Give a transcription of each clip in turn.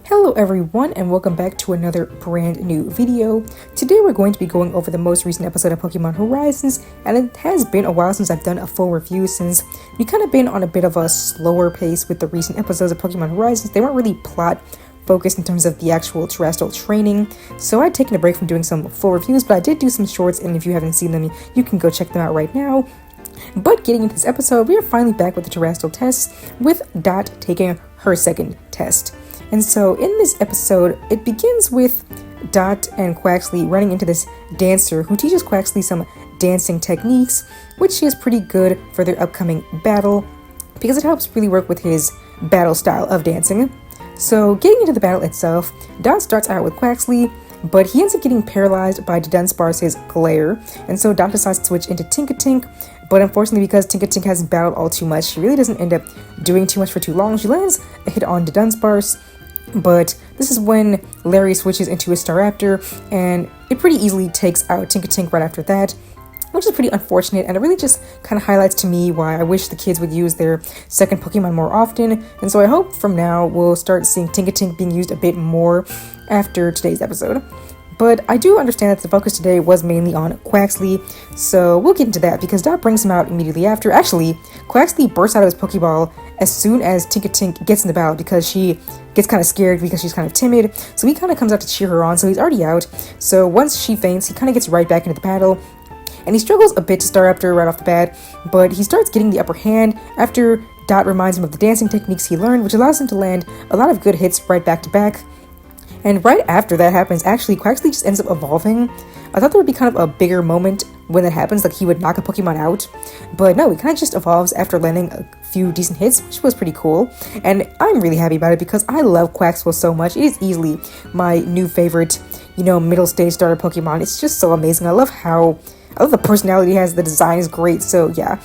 Hello everyone and welcome back to another brand new video. Today we're going to be going over the most recent episode of Pokemon Horizons, and it has been a while since I've done a full review since we kind of been on a bit of a slower pace with the recent episodes of Pokemon Horizons. They weren't really plot focused in terms of the actual terrestrial training, so I'd taken a break from doing some full reviews, but I did do some shorts, and if you haven't seen them, you can go check them out right now. But getting into this episode, we are finally back with the Terastal Test, with Dot taking her second test. And so in this episode, it begins with Dot and Quaxly running into this dancer who teaches Quaxly some dancing techniques, which is pretty good for their upcoming battle because it helps really work with his battle style of dancing. So getting into the battle itself, Dot starts out with Quaxly, but he ends up getting paralyzed by Dunsparce's glare, and so Dot decides to switch into Tinkatink, but unfortunately because Tinkatink hasn't battled all too much, she really doesn't end up doing too much for too long. She lands a hit on Dunsparce, but this is when Larry switches into a Staraptor, and it pretty easily takes out Tinkatink right after that, which is pretty unfortunate, and it really just kind of highlights to me why I wish the kids would use their second Pokemon more often. And so I hope from now we'll start seeing Tinkatink being used a bit more after today's episode. But I do understand that the focus today was mainly on Quaxly, so we'll get into that because Dot brings him out immediately after. Actually, Quaxly bursts out of his Pokeball as soon as Tinkatink gets in the battle because she gets kind of scared because she's kind of timid, so he kind of comes out to cheer her on, so he's already out. So once she faints, he kind of gets right back into the battle, and he struggles a bit to Staraptor right off the bat, but he starts getting the upper hand after Dot reminds him of the dancing techniques he learned, which allows him to land a lot of good hits right back to back. And right after that happens, actually, Quaxly just ends up evolving. I thought there would be kind of a bigger moment when that happens, like he would knock a Pokemon out. But no, he kind of just evolves after landing a few decent hits, which was pretty cool. And I'm really happy about it because I love Quaxwell so much. It is easily my new favorite, middle stage starter Pokemon. It's just so amazing. I love the personality he has. The design is great. So yeah,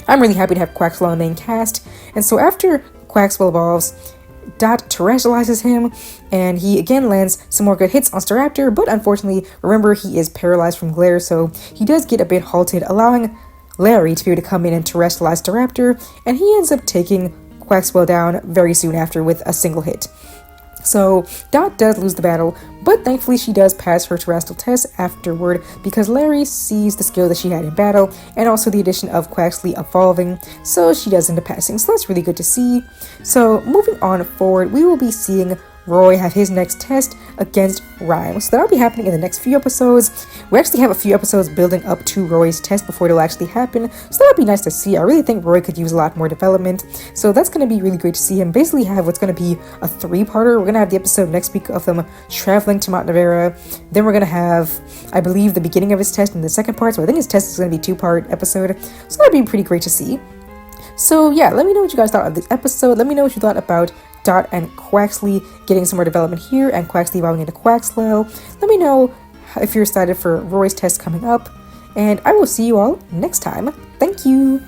I'm really happy to have Quaxwell in the main cast. And so after Quaxwell evolves, Dot terrestrializes him, and he again lands some more good hits on Staraptor, but unfortunately, remember, he is paralyzed from glare, so he does get a bit halted, allowing Larry to be able to come in and terrestrialize Staraptor, and he ends up taking Quaxwell down very soon after with a single hit. So Dot does lose the battle, but thankfully she does pass her Terastal Test afterward because Larry sees the skill that she had in battle and also the addition of Quaxly evolving, so she does end up passing, so that's really good to see. So moving on forward, we will be seeing Roy have his next test against Rhyme. So that'll be happening in the next few episodes. We actually have a few episodes building up to Roy's test before it'll actually happen, so that'll be nice to see. I really think Roy could use a lot more development, so that's going to be really great to see him basically have what's going to be a three-parter. We're going to have the episode next week of them traveling to Mount Nevera, then we're going to have, I believe, the beginning of his test in the second part, so I think his test is going to be a two-part episode, so that'll be pretty great to see. So yeah, let me know what you guys thought of this episode. Let me know what you thought about Dot and Quaxly getting some more development here and Quaxly evolving into Quaxwell. Let me know if you're excited for Roy's test coming up, and I will see you all next time. Thank you!